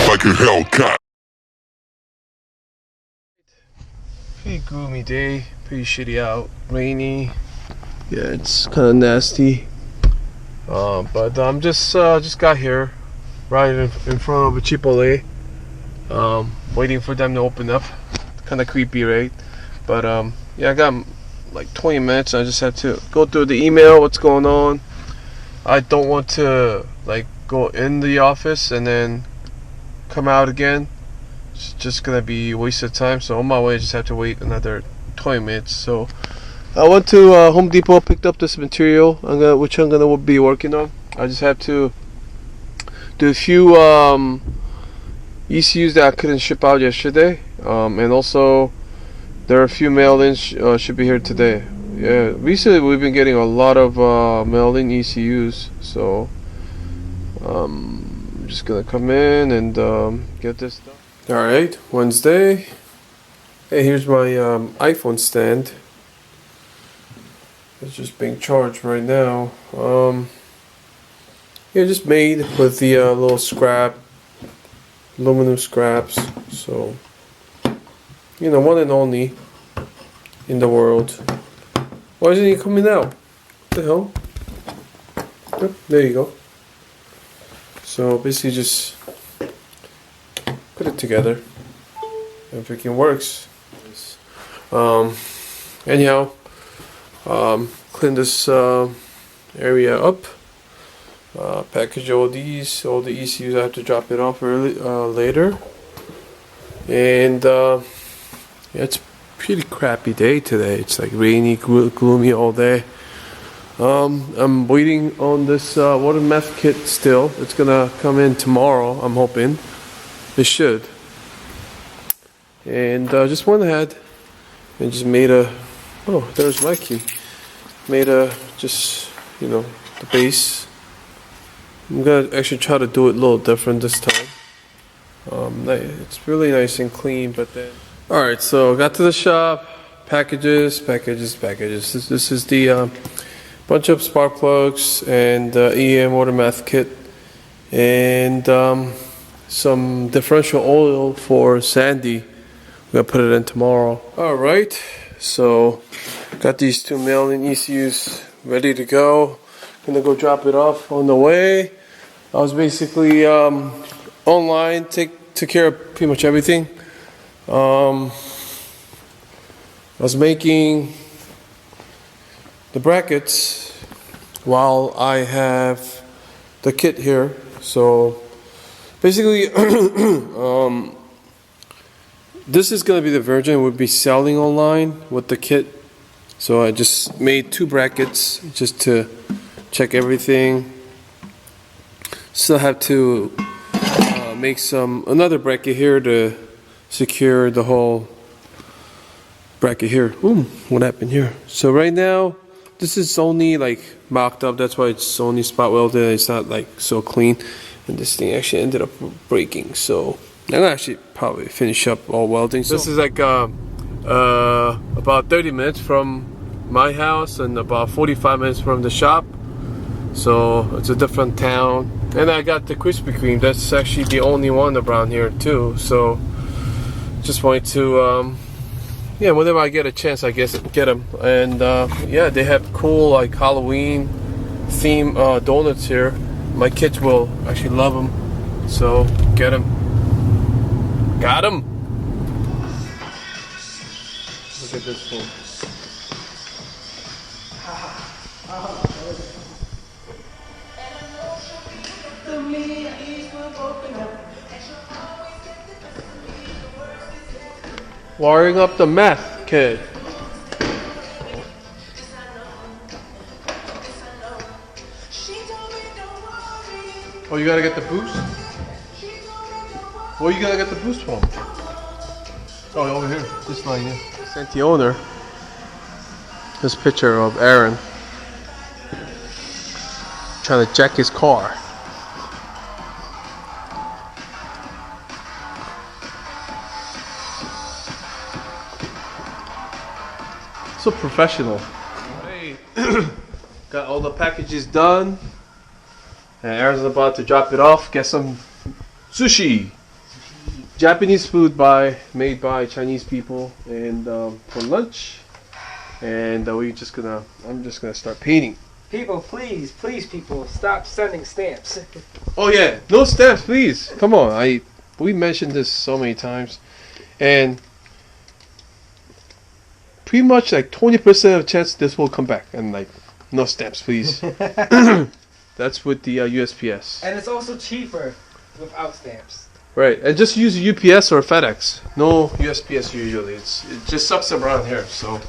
Like a Hellcat. Pretty gloomy day, pretty shitty out, rainy. Yeah, it's kind of nasty. But I'm just got here, right in front of a Chipotle. Waiting for them to open up. Kind of creepy, right? But yeah, I got like 20 minutes. I just have to go through the email, what's going on. I don't want to like go in the office and then come out again. It's just gonna be a waste of time. So on my way, I just have to wait another 20 minutes. So I went to Home Depot, picked up this material which I'm gonna be working on. I just have to do a few ECUs that I couldn't ship out yesterday, and also there are a few mail-ins should be here today. Yeah, recently we've been getting a lot of mail-in ECUs, so I'm just gonna come in and get this done. Alright, Wednesday. Hey, here's my iPhone stand. It's just being charged right now. Yeah, just made with the little scrap, aluminum scraps. So, you know, one and only in the world. Why isn't he coming out? What the hell? Oh, there you go. So basically just put it together. Everything works. Anyhow, clean this area up. Package all the ECUs. I have to drop it off later. And yeah, it's a pretty crappy day today. It's like rainy, gloomy all day. I'm waiting on this water meth kit still. It's gonna come in tomorrow, I'm hoping. It should. And just went ahead and just made a, oh, there's my key. Made a, just, you know, the base. I'm gonna actually try to do it a little different this time. It's really nice and clean, but then... Alright, so got to the shop. Packages. This is the bunch of spark plugs and EM water meth kit. And some differential oil for Sandy. We're gonna put it in tomorrow. Alright, so got these two mail-in ECUs ready to go. Gonna go drop it off on the way. I was basically online, took care of pretty much everything. I was making the brackets while I have the kit here. So basically, this is gonna be the version we'll be selling online with the kit. So I just made two brackets just to check everything. Still have to make another bracket here to secure the whole bracket here. Ooh, what happened here? So right now, this is only like mocked up. That's why it's only spot welded. It's not like so clean. And this thing actually ended up breaking. So I'm gonna actually probably finish up all welding. So this is like about 30 minutes from my house and about 45 minutes from the shop. So it's a different town. And I got the Krispy Kreme. That's actually the only one around here too. So just wanted to yeah, whenever I get a chance, I guess get them. And yeah, they have cool like Halloween theme donuts here. My kids will actually love them. So get them. Got them. Look at this one. Wiring up the meth kit. Oh, you gotta get the boost? Where are you gonna get the boost from? Oh, over here. This line here. Sent the owner this picture of Aaron trying to jack his car. So professional. Hey, got all the packages done. And Aaron's about to drop it off. Get some sushi. Japanese food made by Chinese people, and for lunch. And I'm just gonna start painting. People, please, people, stop sending stamps. Oh yeah, no stamps, please. Come on, we mentioned this so many times, and pretty much like 20% of chance this will come back, and like no stamps, please. That's with the USPS. And it's also cheaper without stamps. Right, and just use UPS or FedEx. No USPS usually. It just sucks around here. So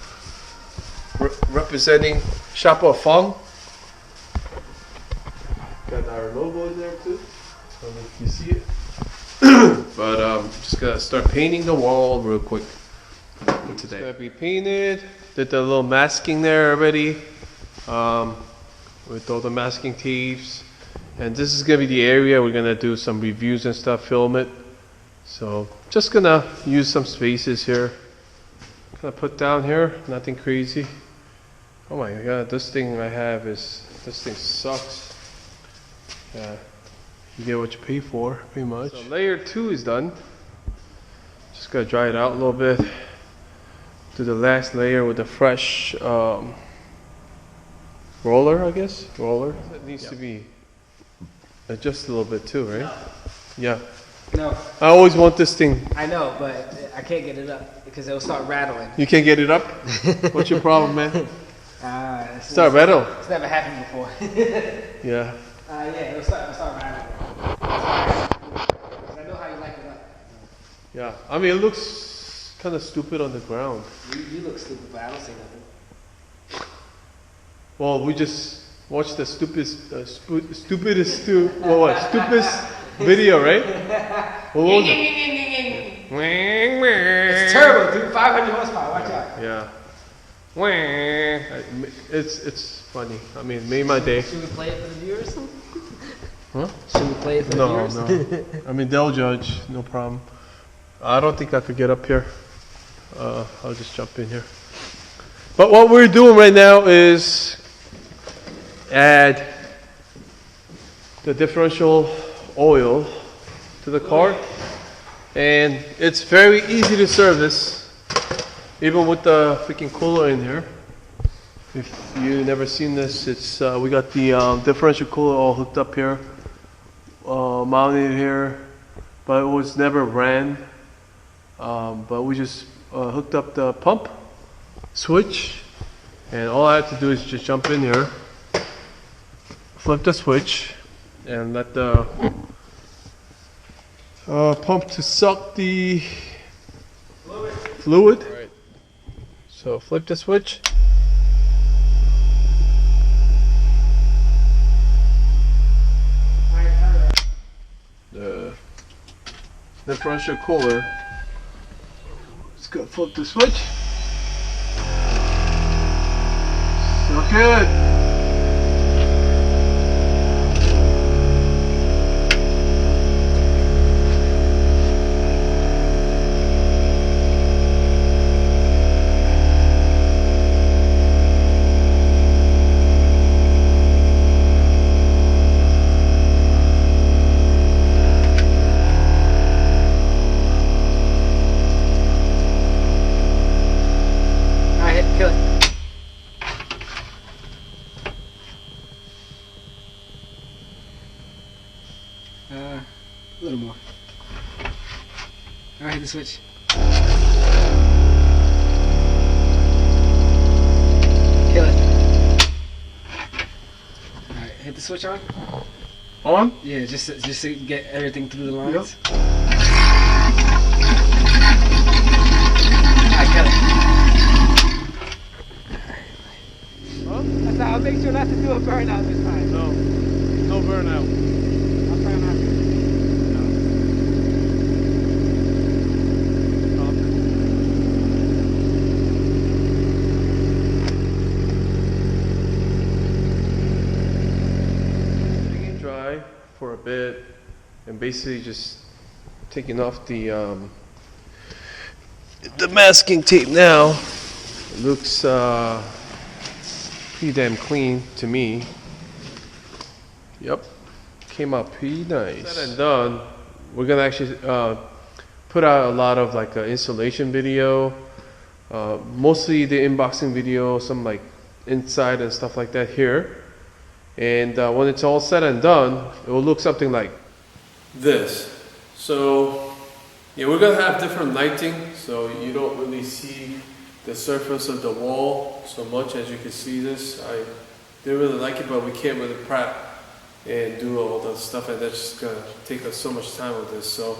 representing Shapa Fong. Got our logo in there too. I don't know if you see it. But just gonna start painting the wall real quick for today. It's gonna be painted. Did the little masking there already. With all the masking tapes. And this is gonna be the area we're gonna do some reviews and stuff, film it. So just gonna use some spaces here. Gonna put down here, nothing crazy. Oh my god, this thing sucks. Yeah, you get what you pay for, pretty much. So layer 2 is done. Just gotta dry it out a little bit. Do the last layer with a fresh roller, I guess. Roller. It needs to be adjust a little bit too, right? Yeah. No. I always want this thing. I know, but I can't get it up because it'll start rattling. You can't get it up? What's your problem, man? Start rattling. It's never happened before. Yeah. Yeah, it'll start rattling. I know how you like it up. Yeah. I mean, it looks kind of stupid on the ground. You look stupid, but I don't say nothing. Well, we just watched the stupidest video, right? What was it? It's turbo, dude. 500 horsepower. Watch out. Yeah. It's funny. I mean, made my day. Should we play it for the viewers? Huh? Should we play it for the viewers? No. I mean, they'll judge. No problem. I don't think I could get up here. I'll just jump in here. But what we're doing right now is add the differential oil to the car, and it's very easy to service, even with the freaking cooler in here. If you never seen this, it's we got the differential cooler all hooked up here, mounted here, but it was never ran. But we just hooked up the pump switch, and all I have to do is just jump in here, flip the switch, and let the pump to suck the fluid. Right. So flip the switch. The differential cooler. Just go flip the switch. So good. A little more. Alright, hit the switch. Kill it. Alright, hit the switch on. On? Yeah, just to get everything through the lines. Yep. Alright, kill it. Huh? I'll make sure not to do a burnout this time. No burnout. I'll try not to. and basically just taking off the masking tape now. It looks pretty damn clean to me. Yep, came out pretty nice. Said and done, we're gonna actually put out a lot of like installation video, mostly the unboxing video, some like inside and stuff like that here. And when it's all said and done, it will look something like this. So yeah, we're gonna have different lighting, so you don't really see the surface of the wall so much as you can see this. I didn't really like it, but we can't really prep and do all the stuff, and that's just gonna take us so much time with this. So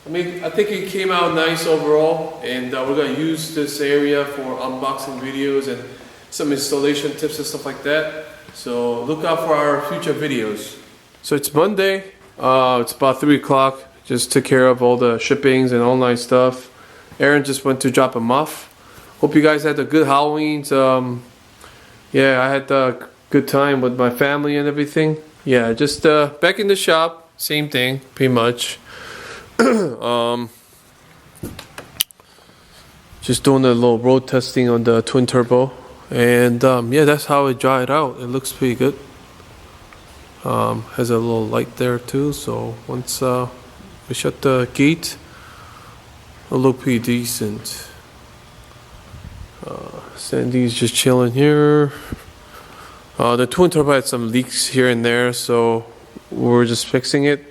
I mean, I think it came out nice overall, and we're gonna use this area for unboxing videos and some installation tips and stuff like that. So look out for our future videos. So it's Monday, it's about 3 o'clock. Just took care of all the shippings and online stuff. Aaron just went to drop them off. Hope you guys had a good Halloween. Yeah, I had a good time with my family and everything. Yeah, just back in the shop, same thing, pretty much. Just doing a little road testing on the twin turbo, and yeah, that's how it dried out. It looks pretty good. Has a little light there too, so once we shut the gate, it'll look pretty decent. Sandy's just chilling here. The twin turbo had some leaks here and there, so we're just fixing it.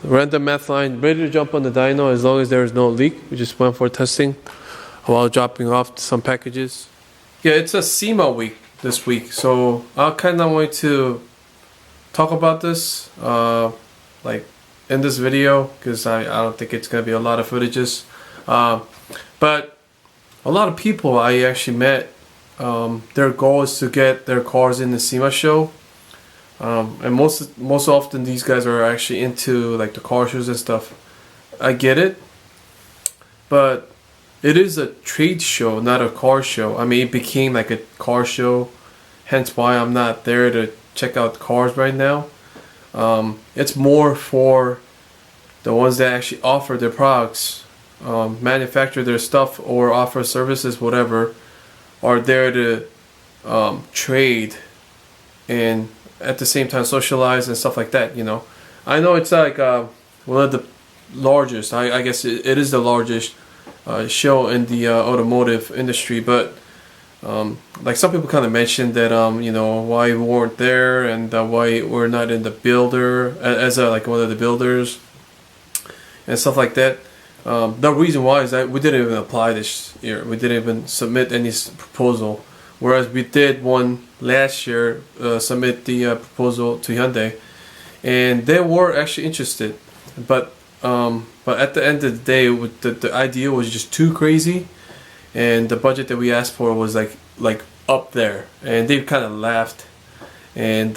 Random math line, ready to jump on the dyno as long as there is no leak. We just went for testing while dropping off some packages. Yeah, it's a SEMA week this week, so I kind of want to talk about this like in this video, because I don't think it's gonna be a lot of footages, but a lot of people I actually met, their goal is to get their cars in the SEMA show. And most often these guys are actually into like the car shows and stuff. I get it, but it is a trade show, not a car show. I mean, it became like a car show, hence why I'm not there to check out cars right now. It's more for the ones that actually offer their products, manufacture their stuff, or offer services, whatever, are there to trade and at the same time socialize and stuff like that, you know. I know it's like one of the largest, I guess it is the largest show in the automotive industry, but like some people kind of mentioned that you know, why we weren't there, and why we're not in the builder as like one of the builders and stuff like that. The reason why is that we didn't even apply this year. We didn't even submit any proposal, whereas we did one last year, submit the proposal to Hyundai, and they were actually interested, but at the end of the day, the idea was just too crazy, and the budget that we asked for was like up there, and they kind of laughed, and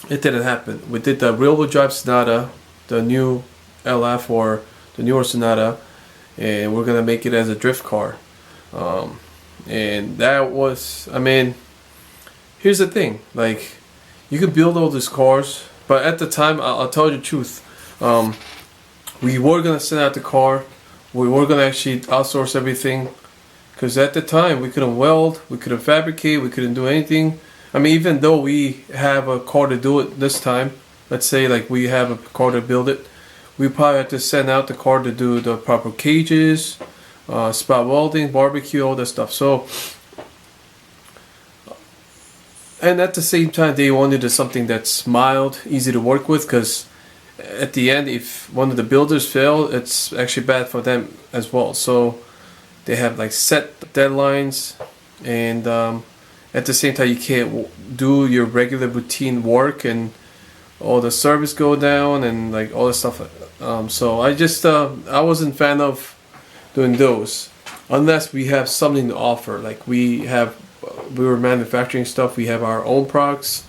it didn't happen. We did the rear-wheel drive Sonata, the new LF or the newer Sonata, and we're gonna make it as a drift car. And that was, I mean, here's the thing, like, you could build all these cars, but at the time, I'll tell you the truth, we were gonna send out the car, we were gonna actually outsource everything, because at the time we couldn't weld, we couldn't fabricate, we couldn't do anything. I mean, even though we have a car to do it this time, let's say like we have a car to build it, we probably have to send out the car to do the proper cages, spot welding, barbecue, all that stuff. So, and at the same time, they wanted something that's mild, easy to work with, because at the end, if one of the builders fail, it's actually bad for them as well. So they have like set deadlines, and at the same time, you can't do your regular routine work, and all the service go down, and like all the stuff. So I just I wasn't a fan of doing those unless we have something to offer. Like we were manufacturing stuff, we have our own products,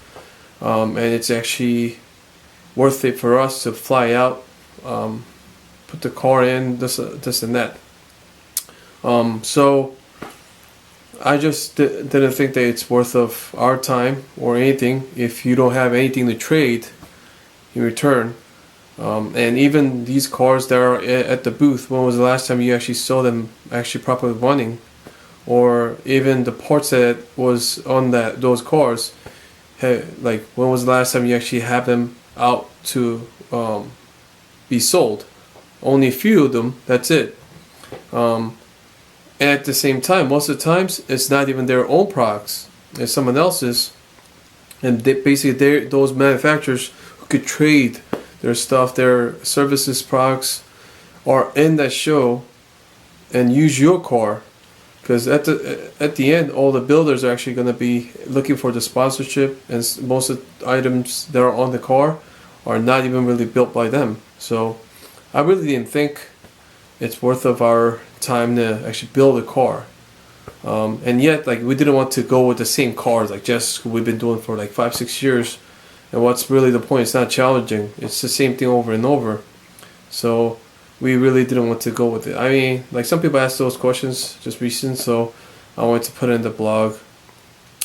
and it's actually worth it for us to fly out, put the car in, this and that. So I just didn't think that it's worth of our time or anything if you don't have anything to trade in return. And even these cars that are at the booth, when was the last time you actually saw them actually properly running? Or even the parts that was on those cars, like when was the last time you actually have them out to be sold? Only a few of them, that's it. And at the same time, most of the times, it's not even their own products, it's someone else's. And those manufacturers who could trade their stuff, their services, products, are in that show and use your car. Because at the end, all the builders are actually going to be looking for the sponsorship, and most of the items that are on the car are not even really built by them. So I really didn't think it's worth of our time to actually build a car. And yet, like, we didn't want to go with the same cars like just we've been doing for like 5-6 years. And what's really the point? It's not challenging. It's the same thing over and over. So we really didn't want to go with it. I mean, like, some people asked those questions just recent, so I wanted to put it in the blog.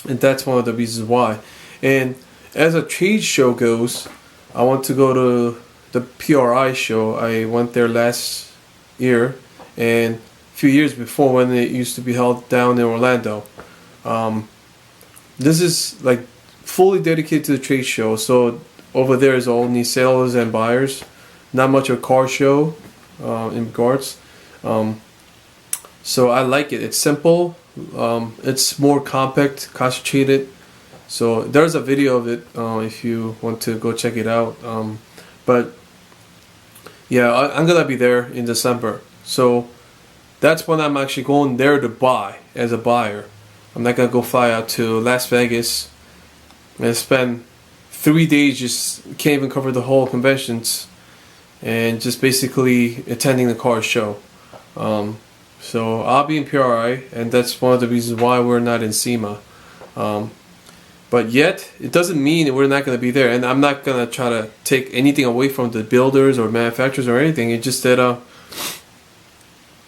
And that's one of the reasons why. And as a trade show goes, I want to go to the PRI show. I went there last year and a few years before, when it used to be held down in Orlando. This is like fully dedicated to the trade show. So over there is only sellers and buyers. Not much of a car show in regards. So I like it. It's simple. It's more compact, concentrated. So there's a video of it if you want to go check it out. But yeah, I'm gonna be there in December. So that's when I'm actually going there to buy as a buyer. I'm not gonna go fly out to Las Vegas and spend 3 days, just can't even cover the whole conventions, and just basically attending the car show. So I'll be in PRI, and that's one of the reasons why we're not in SEMA. But yet, it doesn't mean that we're not going to be there. And I'm not going to try to take anything away from the builders or manufacturers or anything. It's just that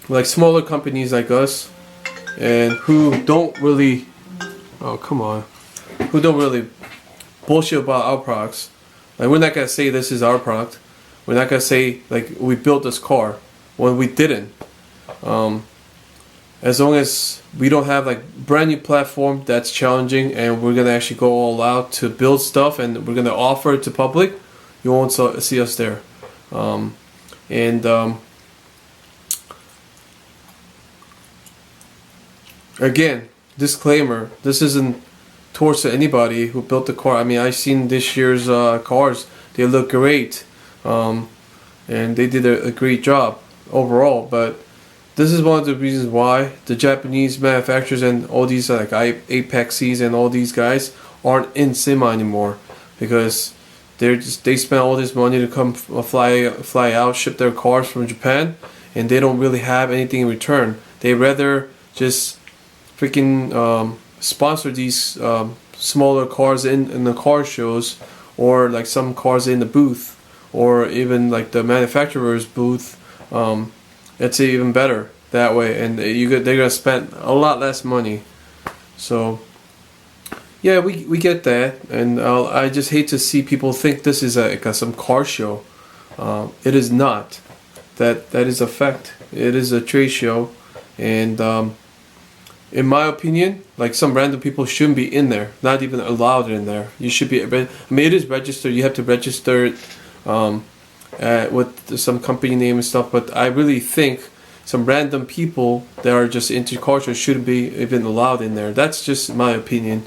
like smaller companies like us, and who don't really, who don't really bullshit about our products. Like, we're not going to say this is our product. We're not going to say like we built this car when we didn't. As long as we don't have like brand new platform that's challenging, and we're gonna actually go all out to build stuff, and we're gonna offer it to public, you won't see us there. Again, disclaimer: this isn't towards anybody who built the car. I mean, I've seen this year's cars; they look great, and they did a great job overall. But this is one of the reasons why the Japanese manufacturers and all these like Apexes and all these guys aren't in SEMA anymore, because they spend all this money to come fly out, ship their cars from Japan, and they don't really have anything in return. They rather just freaking sponsor these smaller cars in the car shows, or like some cars in the booth, or even like the manufacturer's booth. It's even better that way, and they're gonna spend a lot less money. So yeah, we get that, and I just hate to see people think this is some car show. It is not. That is a fact. It is a trade show, and in my opinion, like, some random people shouldn't be in there, not even allowed in there. You should be. I mean, it is registered. You have to register it with some company name and stuff, but I really think some random people that are just into culture shouldn't be even allowed in there. That's just my opinion.